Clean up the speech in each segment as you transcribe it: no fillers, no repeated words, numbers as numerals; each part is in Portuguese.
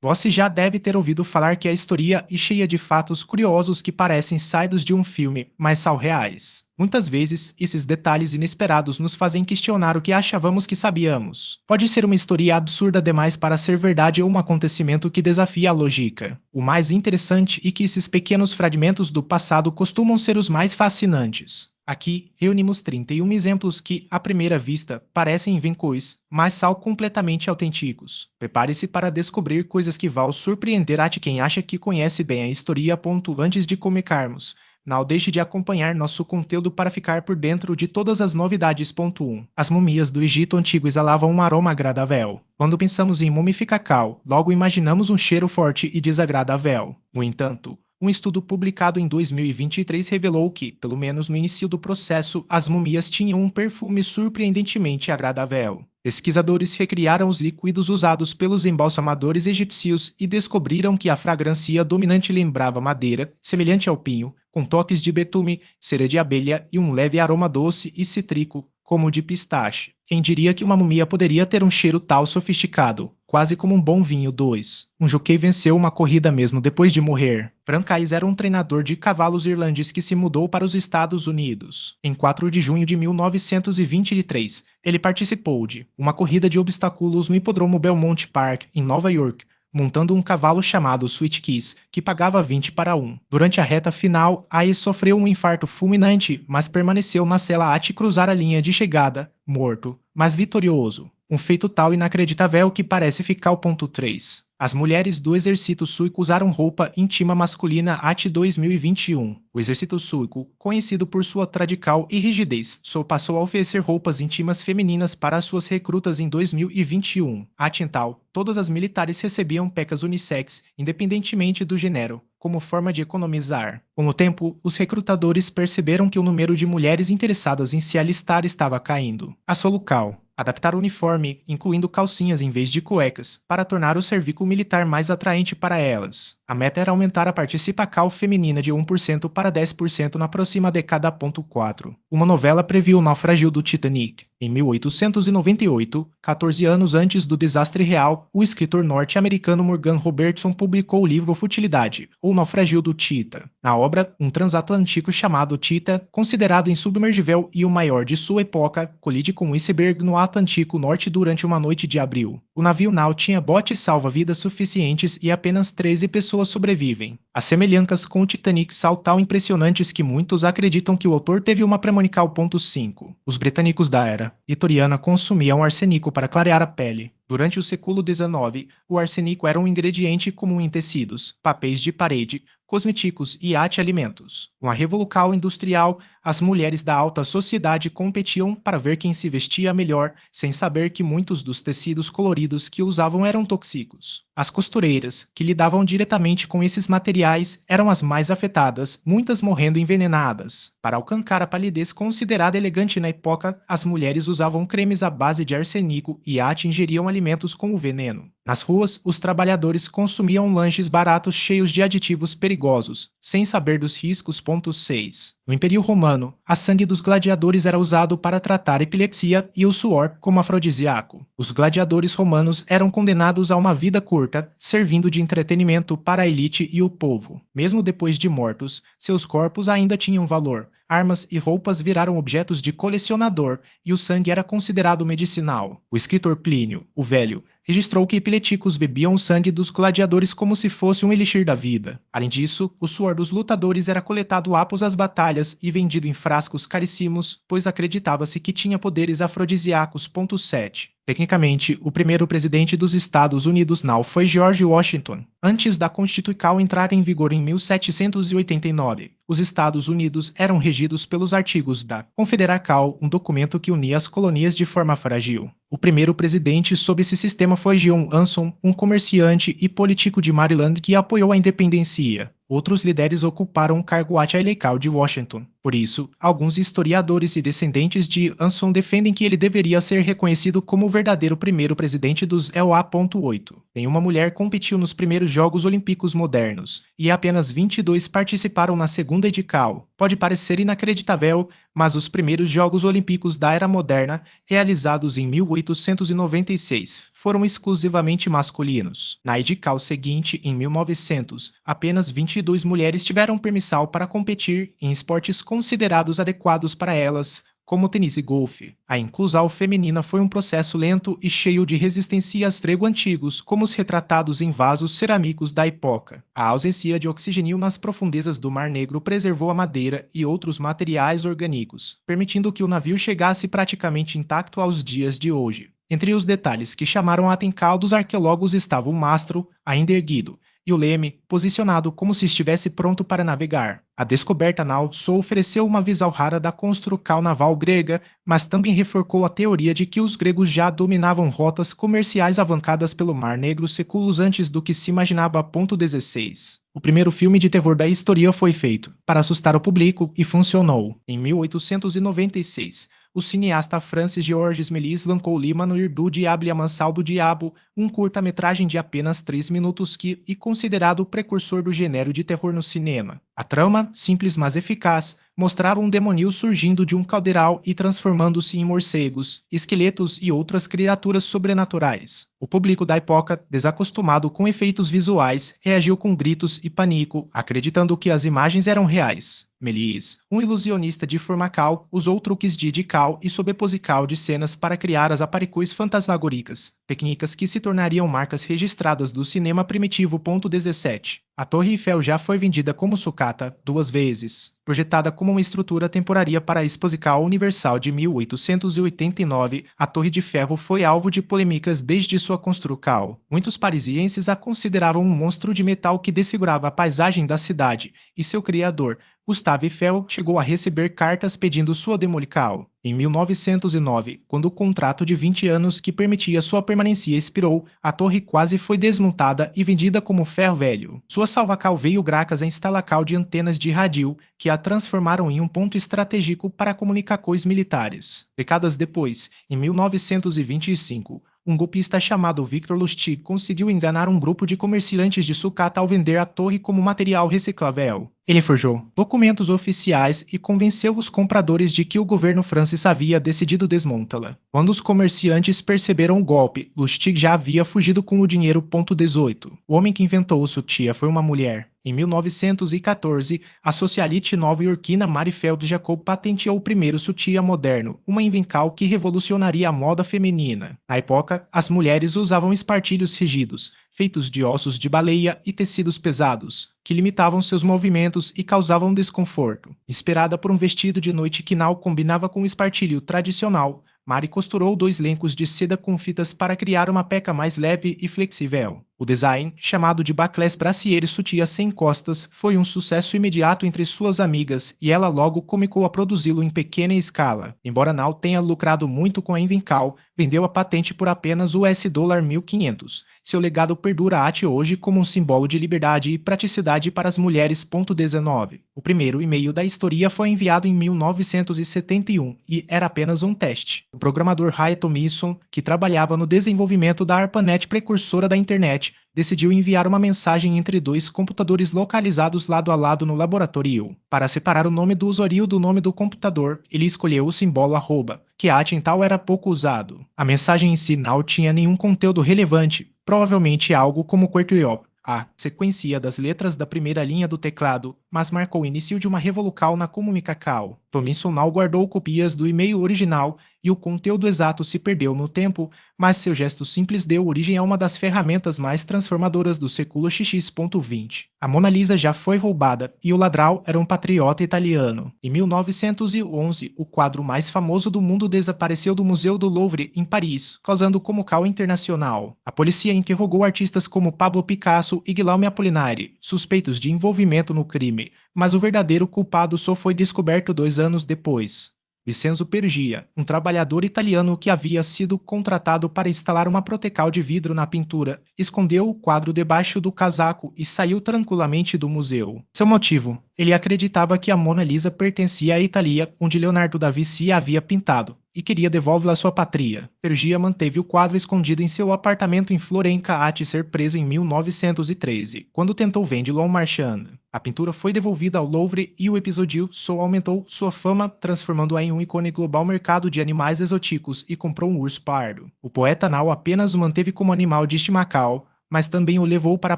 Você já deve ter ouvido falar que a história é cheia de fatos curiosos que parecem saídos de um filme, mas são reais. Muitas vezes, esses detalhes inesperados nos fazem questionar o que achávamos que sabíamos. Pode ser uma história absurda demais para ser verdade ou um acontecimento que desafia a lógica. O mais interessante é que esses pequenos fragmentos do passado costumam ser os mais fascinantes. Aqui, reunimos 31 exemplos que, à primeira vista, parecem invenções, mas são completamente autênticos. Prepare-se para descobrir coisas que vão surpreender a quem acha que conhece bem a história. Antes de começarmos, não deixe de acompanhar nosso conteúdo para ficar por dentro de todas as novidades. 1. As múmias do Egito Antigo exalavam um aroma agradável. Quando pensamos em mumificação, logo imaginamos um cheiro forte e desagradável. No entanto, um estudo publicado em 2023 revelou que, pelo menos no início do processo, as múmias tinham um perfume surpreendentemente agradável. Pesquisadores recriaram os líquidos usados pelos embalsamadores egípcios e descobriram que a fragrância dominante lembrava madeira, semelhante ao pinho, com toques de betume, cera de abelha e um leve aroma doce e cítrico, como o de pistache. Quem diria que uma múmia poderia ter um cheiro tal sofisticado, quase como um bom vinho. 2. Um jockey venceu uma corrida mesmo depois de morrer. Frank Hayes era um treinador de cavalos irlandês que se mudou para os Estados Unidos. Em 4 de junho de 1923, ele participou de uma corrida de obstáculos no hipódromo Belmont Park, em Nova York, montando um cavalo chamado Sweet Kiss, que pagava 20 para 1. Durante a reta final, Hayes sofreu um infarto fulminante, mas permaneceu na cela até cruzar a linha de chegada, morto, mas vitorioso. Um feito tal inacreditável que parece ficar. 3. As mulheres do exército sueco usaram roupa íntima masculina até 2021. O exército sueco, conhecido por sua radical e rigidez, só passou a oferecer roupas íntimas femininas para suas recrutas em 2021. Até então, todas as militares recebiam pecas unissex, independentemente do gênero, como forma de economizar. Com o tempo, os recrutadores perceberam que o número de mulheres interessadas em se alistar estava caindo. A Solucal adaptar o uniforme, incluindo calcinhas em vez de cuecas, para tornar o serviço militar mais atraente para elas. A meta era aumentar a participação feminina de 1% para 10% na próxima década. 4. Uma novela previu o naufrágio do Titanic. Em 1898, 14 anos antes do desastre real, o escritor norte-americano Morgan Robertson publicou o livro Futilidade, ou Naufrágio do Tita. Na obra, um transatlântico chamado Tita, considerado insubmergível e o maior de sua época, colide com um iceberg no Atlântico Norte durante uma noite de abril. O navio não tinha botes salva-vidas suficientes e apenas 13 pessoas sobrevivem. As semelhanças com o Titanic são tão impressionantes que muitos acreditam que o autor teve uma premonição. 5. Os britânicos da era vitoriana consumiam arsênico para clarear a pele. Durante o século XIX, o arsênico era um ingrediente comum em tecidos, papéis de parede, cosméticos e até alimentos. Com a revolução industrial, as mulheres da alta sociedade competiam para ver quem se vestia melhor, sem saber que muitos dos tecidos coloridos que usavam eram tóxicos. As costureiras, que lidavam diretamente com esses materiais, eram as mais afetadas, muitas morrendo envenenadas. Para alcançar a palidez considerada elegante na época, as mulheres usavam cremes à base de arsênico e até ingeriam alimentos com o veneno. Nas ruas, os trabalhadores consumiam lanches baratos cheios de aditivos perigosos, sem saber dos riscos. 6. No Império Romano, a sangue dos gladiadores era usado para tratar epilepsia e o suor como afrodisíaco. Os gladiadores romanos eram condenados a uma vida curta, servindo de entretenimento para a elite e o povo. Mesmo depois de mortos, seus corpos ainda tinham valor. Armas e roupas viraram objetos de colecionador e o sangue era considerado medicinal. O escritor Plínio, o Velho, registrou que epiléticos bebiam o sangue dos gladiadores como se fosse um elixir da vida. Além disso, o suor dos lutadores era coletado após as batalhas e vendido em frascos caríssimos, pois acreditava-se que tinha poderes afrodisíacos. 7. Tecnicamente, o primeiro presidente dos Estados Unidos não foi George Washington. Antes da Constituição entrar em vigor em 1789, os Estados Unidos eram regidos pelos artigos da Confederação, um documento que unia as colônias de forma frágil. O primeiro presidente sob esse sistema foi John Anson, um comerciante e político de Maryland que apoiou a independência. Outros líderes ocuparam o cargo até a eleição de Washington. Por isso, alguns historiadores e descendentes de Anson defendem que ele deveria ser reconhecido como o verdadeiro primeiro presidente dos EUA. 8. Nenhuma mulher competiu nos primeiros primeiros Jogos Olímpicos modernos, e apenas 22 participaram na segunda edição. Pode parecer inacreditável, mas os primeiros Jogos Olímpicos da Era Moderna, realizados em 1896, foram exclusivamente masculinos. Na edição seguinte, em 1900, apenas 22 mulheres tiveram permissão para competir em esportes considerados adequados para elas, como tênis e golfe. A inclusão feminina foi um processo lento e cheio de resistências grego antigos, como os retratados em vasos cerâmicos da época. A ausência de oxigênio nas profundezas do Mar Negro preservou a madeira e outros materiais orgânicos, permitindo que o navio chegasse praticamente intacto aos dias de hoje. Entre os detalhes que chamaram a atenção dos arqueólogos estava o mastro, ainda erguido, e o leme, posicionado como se estivesse pronto para navegar. A descoberta não só ofereceu uma visão rara da construção naval grega, mas também reforçou a teoria de que os gregos já dominavam rotas comerciais avançadas pelo Mar Negro séculos antes do que se imaginava. 16. O primeiro filme de terror da história foi feito para assustar o público e funcionou. Em 1896, o cineasta Francis Georges Méliès lançou Lima no do Diabo e a Mansão do Diabo, um curta-metragem de apenas 3 minutos que é considerado o precursor do gênero de terror no cinema. A trama, simples mas eficaz, mostrava um demônio surgindo de um caldeirão e transformando-se em morcegos, esqueletos e outras criaturas sobrenaturais. O público da época, desacostumado com efeitos visuais, reagiu com gritos e pânico, acreditando que as imagens eram reais. Méliès, um ilusionista de formacal, usou truques de edical e sobreposical de cenas para criar as aparições fantasmagóricas, técnicas que se tornariam marcas registradas do cinema primitivo. 17. A Torre Eiffel já foi vendida como sucata 2 vezes. Projetada como uma estrutura temporária para a Exposição Universal de 1889, a Torre de Ferro foi alvo de polêmicas desde sua construção. Muitos parisienses a consideravam um monstro de metal que desfigurava a paisagem da cidade, e seu criador, Gustave Eiffel, chegou a receber cartas pedindo sua demolição. Em 1909, quando o contrato de 20 anos que permitia sua permanência expirou, a torre quase foi desmontada e vendida como ferro velho. Sua salvação veio graças à instalação de antenas de rádio, que a transformaram em um ponto estratégico para comunicações militares. Décadas depois, em 1925, um golpista chamado Victor Lustig conseguiu enganar um grupo de comerciantes de sucata ao vender a torre como material reciclável. Ele forjou documentos oficiais e convenceu os compradores de que o governo francês havia decidido desmontá-la. Quando os comerciantes perceberam o golpe, Lustig já havia fugido com o dinheiro. 18. O homem que inventou o sutiã foi uma mulher. Em 1914, a socialite nova-iorquina Mary Feld Jacob patenteou o primeiro sutiã moderno, uma invenção que revolucionaria a moda feminina. Na época, as mulheres usavam espartilhos rígidos, feitos de ossos de baleia e tecidos pesados, que limitavam seus movimentos e causavam desconforto. Inspirada por um vestido de noite que não combinava com o espartilho tradicional, Mary costurou 2 lencos de seda com fitas para criar uma peça mais leve e flexível. O design, chamado de Backless Brassiere Sutiã sem costas, foi um sucesso imediato entre suas amigas e ela logo começou a produzi-lo em pequena escala. Embora não tenha lucrado muito com a invenção, vendeu a patente por apenas $1.500. Seu legado perdura até hoje como um símbolo de liberdade e praticidade para as mulheres. 19. O primeiro e-mail da história foi enviado em 1971 e era apenas um teste. O programador Ray Thompson, que trabalhava no desenvolvimento da ARPANET precursora da internet, decidiu enviar uma mensagem entre 2 computadores localizados lado a lado no laboratório. Para separar o nome do usuário do nome do computador, ele escolheu o símbolo @, que até então era pouco usado. A mensagem em si não tinha nenhum conteúdo relevante, provavelmente algo como QWERTY, a sequência das letras da primeira linha do teclado, mas marcou o início de uma revolução na comunicação. Tomlinson não guardou cópias do e-mail original e o conteúdo exato se perdeu no tempo, mas seu gesto simples deu origem a uma das ferramentas mais transformadoras do século XX. 20. A Mona Lisa já foi roubada e o ladrão era um patriota italiano. Em 1911, o quadro mais famoso do mundo desapareceu do Museu do Louvre, em Paris, causando comoção internacional. A polícia interrogou artistas como Pablo Picasso e Guillaume Apollinaire, suspeitos de envolvimento no crime, mas o verdadeiro culpado só foi descoberto 2 anos depois. Vincenzo Pergia, um trabalhador italiano que havia sido contratado para instalar uma protecal de vidro na pintura, escondeu o quadro debaixo do casaco e saiu tranquilamente do museu. Seu motivo? Ele acreditava que a Mona Lisa pertencia à Itália, onde Leonardo da Vinci a havia pintado, e queria devolvê-la à sua pátria. Pergia manteve o quadro escondido em seu apartamento em Florença até ser preso em 1913, quando tentou vendê-lo a um marchand. A pintura foi devolvida ao Louvre e o episódio só aumentou sua fama, transformando-a em um ícone global mercado de animais exóticos e comprou um urso pardo. O poeta não apenas o manteve como animal de estimacal, mas também o levou para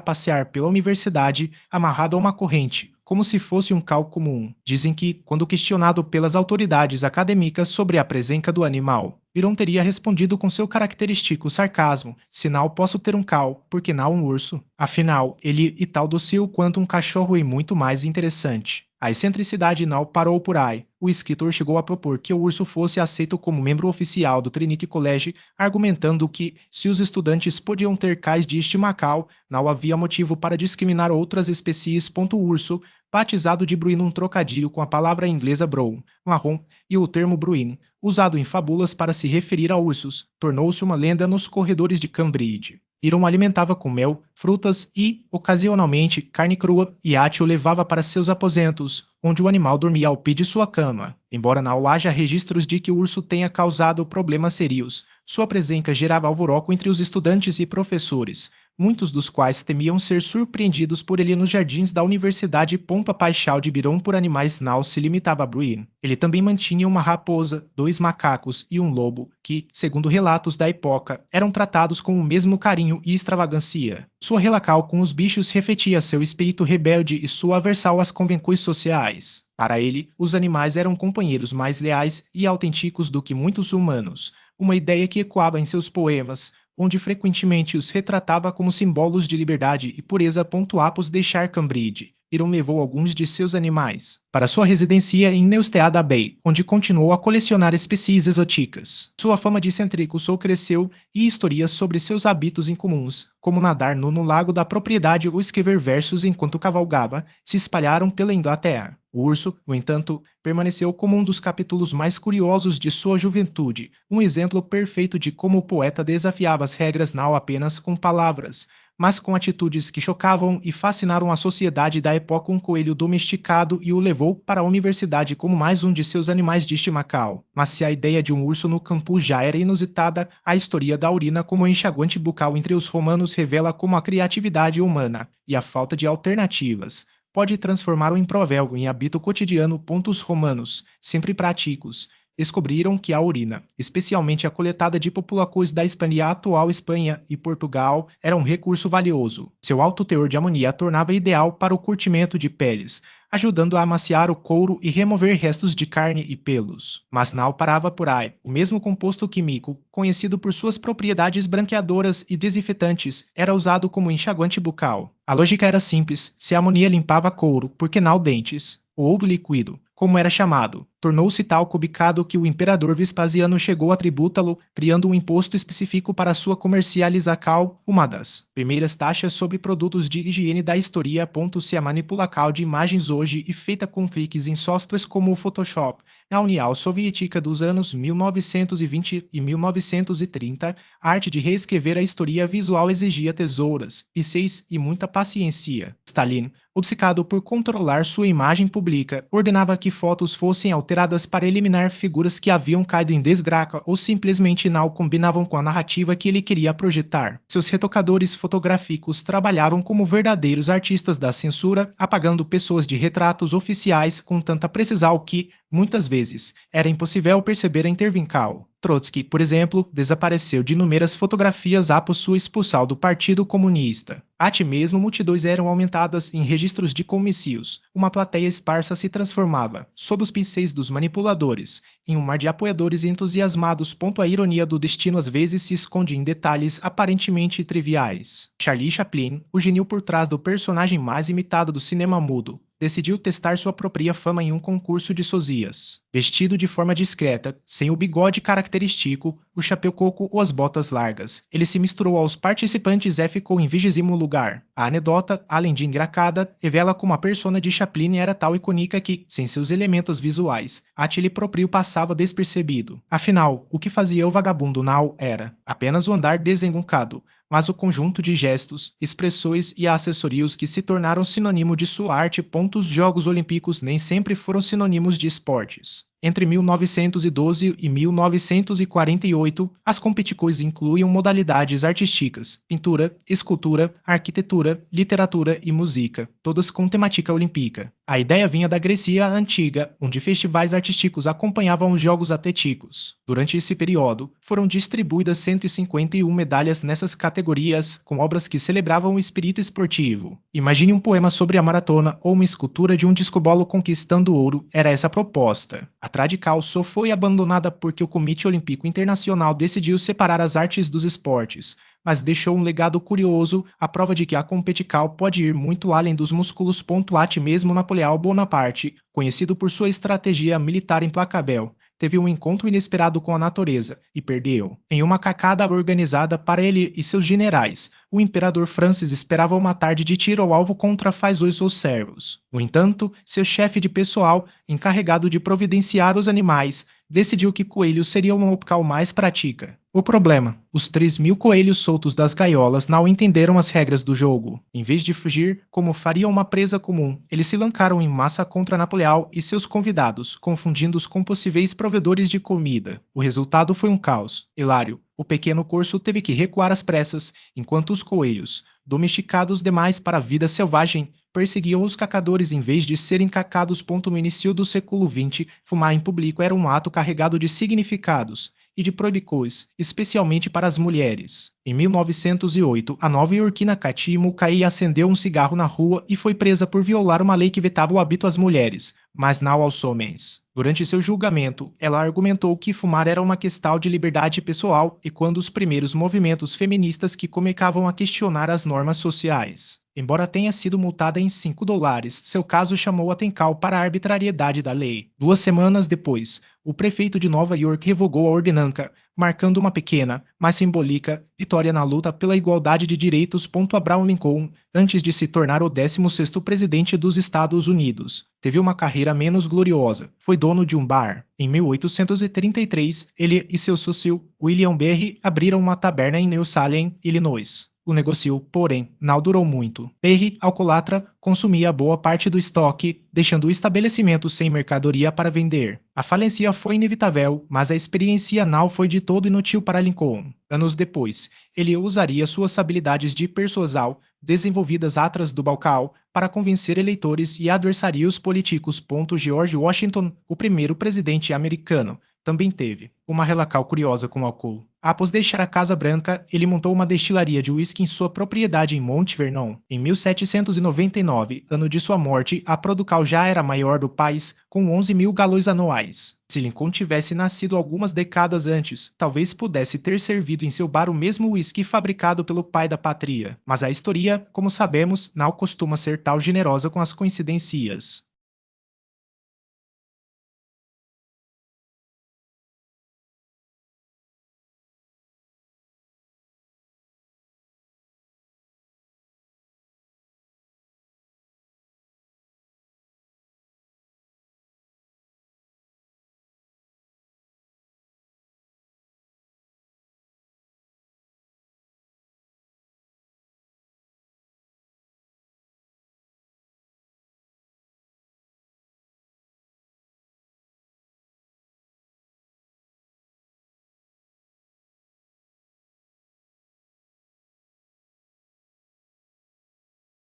passear pela universidade amarrado a uma corrente, como se fosse um cal comum. Dizem que, quando questionado pelas autoridades acadêmicas sobre a presença do animal, Byron teria respondido com seu característico sarcasmo: se não posso ter um cal, por que não um urso? Afinal, ele é tão dócil quanto um cachorro e muito mais interessante. A excentricidade não parou por aí. O escritor chegou a propor que o urso fosse aceito como membro oficial do Trinity College, argumentando que, se os estudantes podiam ter cães de estimacal, não havia motivo para discriminar outras espécies. O urso, batizado de Bruin, um trocadilho com a palavra inglesa brown, marrom, e o termo bruin, usado em fábulas para se referir a ursos, tornou-se uma lenda nos corredores de Cambridge. Byron alimentava com mel, frutas e, ocasionalmente, carne crua, e Ati o levava para seus aposentos, onde o animal dormia ao pé de sua cama. Embora não haja registros de que o urso tenha causado problemas sérios, sua presença gerava alvoroço entre os estudantes e professores, muitos dos quais temiam ser surpreendidos por ele nos jardins da Universidade. A paixão de Byron por animais não se limitava a Bruin. Ele também mantinha uma raposa, 2 macacos e um lobo, que, segundo relatos da época, eram tratados com o mesmo carinho e extravagância. Sua relação com os bichos refletia seu espírito rebelde e sua aversão às convenções sociais. Para ele, os animais eram companheiros mais leais e autênticos do que muitos humanos, uma ideia que ecoava em seus poemas, onde frequentemente os retratava como símbolos de liberdade e pureza. Após deixar Cambridge, Byron levou alguns de seus animais para sua residência em Newstead Bay, onde continuou a colecionar espécies exóticas. Sua fama de excêntrico só cresceu e histórias sobre seus hábitos incomuns, como nadar no lago da propriedade ou escrever versos enquanto cavalgava, se espalharam pela Inglaterra. O urso, no entanto, permaneceu como um dos capítulos mais curiosos de sua juventude, um exemplo perfeito de como o poeta desafiava as regras não apenas com palavras, mas com atitudes que chocavam e fascinaram a sociedade da época. Um coelho domesticado e o levou para a universidade como mais um de seus animais de estimacal. Mas se a ideia de um urso no campus já era inusitada, a história da urina como enxaguante bucal entre os romanos revela como a criatividade humana e a falta de alternativas pode transformar o improvérbio em hábito cotidiano. Os romanos, sempre práticos, descobriram que a urina, especialmente a coletada de populações da Espanha, atual Espanha e Portugal, era um recurso valioso. Seu alto teor de amonia a tornava ideal para o curtimento de peles, ajudando a amaciar o couro e remover restos de carne e pelos. Mas não parava por aí. O mesmo composto químico, conhecido por suas propriedades branqueadoras e desinfetantes, era usado como enxaguante bucal. A lógica era simples: se a amonia limpava couro, por que não dentes? O ouro líquido, como era chamado, tornou-se tal cubicado que o imperador Vespasiano chegou a tributá-lo, criando um imposto específico para sua comercialização, uma das primeiras taxas sobre produtos de higiene da história. Se a manipulação de imagens hoje e feita com tricks em softwares como o Photoshop, na União Soviética dos anos 1920 e 1930, a arte de reescrever a história visual exigia tesouras, pixels e muita paciência. Stalin, obcecado por controlar sua imagem pública, ordenava que fotos fossem alteradas para eliminar figuras que haviam caído em desgraça ou simplesmente não combinavam com a narrativa que ele queria projetar. Seus retocadores fotográficos trabalhavam como verdadeiros artistas da censura, apagando pessoas de retratos oficiais com tanta precisão que, muitas vezes, era impossível perceber a intervincal. Trotsky, por exemplo, desapareceu de inúmeras fotografias após sua expulsão do Partido Comunista. Até mesmo multidões eram aumentadas em registros de comícios. Uma plateia esparsa se transformava, sob os pincéis dos manipuladores, em um mar de apoiadores entusiasmados. A ironia do destino às vezes se esconde em detalhes aparentemente triviais. Charlie Chaplin, o gênio por trás do personagem mais imitado do cinema mudo, decidiu testar sua própria fama em um concurso de sosias. Vestido de forma discreta, sem o bigode característico, o chapéu coco ou as botas largas, ele se misturou aos participantes e ficou em 20º lugar. A anedota, além de engraçada, revela como a persona de Chaplin era tal icônica que, sem seus elementos visuais, aquele próprio passava despercebido. Afinal, o que fazia o vagabundo Nau era apenas o andar desengoncado, mas o conjunto de gestos, expressões e acessórios que se tornaram sinônimo de sua arte. Os Jogos Olímpicos nem sempre foram sinônimos de esportes. Entre 1912 e 1948, as competições incluíam modalidades artísticas, pintura, escultura, arquitetura, literatura e música, todas com temática olímpica. A ideia vinha da Grécia Antiga, onde festivais artísticos acompanhavam os Jogos Atléticos. Durante esse período, foram distribuídas 151 medalhas nessas categorias, com obras que celebravam o espírito esportivo. Imagine um poema sobre a maratona ou uma escultura de um discobolo conquistando ouro, era essa a proposta. A Tradical só foi abandonada porque o Comitê Olímpico Internacional decidiu separar as artes dos esportes, mas deixou um legado curioso, a prova de que a competical pode ir muito além dos músculos. Até mesmo Napoleão Bonaparte, conhecido por sua estratégia militar implacável, teve um encontro inesperado com a natureza e perdeu. Em uma cacada organizada para ele e seus generais, o imperador Francis esperava uma tarde de tiro ao alvo contra fazões ou servos. No entanto, seu chefe de pessoal, encarregado de providenciar os animais, decidiu que coelhos seria uma opção mais prática. O problema: os 3.000 coelhos soltos das gaiolas não entenderam as regras do jogo. Em vez de fugir, como faria uma presa comum, eles se lançaram em massa contra Napoleão e seus convidados, confundindo-os com possíveis provedores de comida. O resultado foi um caos. Hilário, o pequeno corso teve que recuar às pressas, enquanto os coelhos, domesticados demais para a vida selvagem, perseguiam os cacadores em vez de serem cacados. No início do século XX, fumar em público era um ato carregado de significados e de proibições, especialmente para as mulheres. Em 1908, a nova-iorquina Katy Mulcahy acendeu um cigarro na rua e foi presa por violar uma lei que vetava o hábito às mulheres, mas não aos homens. Durante seu julgamento, ela argumentou que fumar era uma questão de liberdade pessoal e quando os primeiros movimentos feministas que começavam a questionar as normas sociais. Embora tenha sido multada em $5, seu caso chamou atenção para a arbitrariedade da lei. 2 semanas depois, o prefeito de Nova York revogou a ordenança, marcando uma pequena, mas simbólica, vitória na luta pela igualdade de direitos. Abraham Lincoln, antes de se tornar o 16º presidente dos Estados Unidos, teve uma carreira menos gloriosa. Foi dono de um bar. Em 1833, ele e seu sócio, William Berry, abriram uma taberna em New Salem, Illinois. O negócio, porém, não durou muito. Berry, alcoólatra, consumia boa parte do estoque, deixando o estabelecimento sem mercadoria para vender. A falência foi inevitável, mas a experiência não foi de todo inútil para Lincoln. Anos depois, ele usaria suas habilidades de persuasão, desenvolvidas atrás do balcão, para convencer eleitores e adversários políticos. George Washington, o primeiro presidente americano, também teve uma relação curiosa com o álcool. Após deixar a Casa Branca, ele montou uma destilaria de uísque em sua propriedade em Mount Vernon. Em 1799, ano de sua morte, a produção já era maior do país, com 11.000 galões anuais. Se Lincoln tivesse nascido algumas décadas antes, talvez pudesse ter servido em seu bar o mesmo uísque fabricado pelo pai da pátria. Mas a história, como sabemos, não costuma ser tão generosa com as coincidências.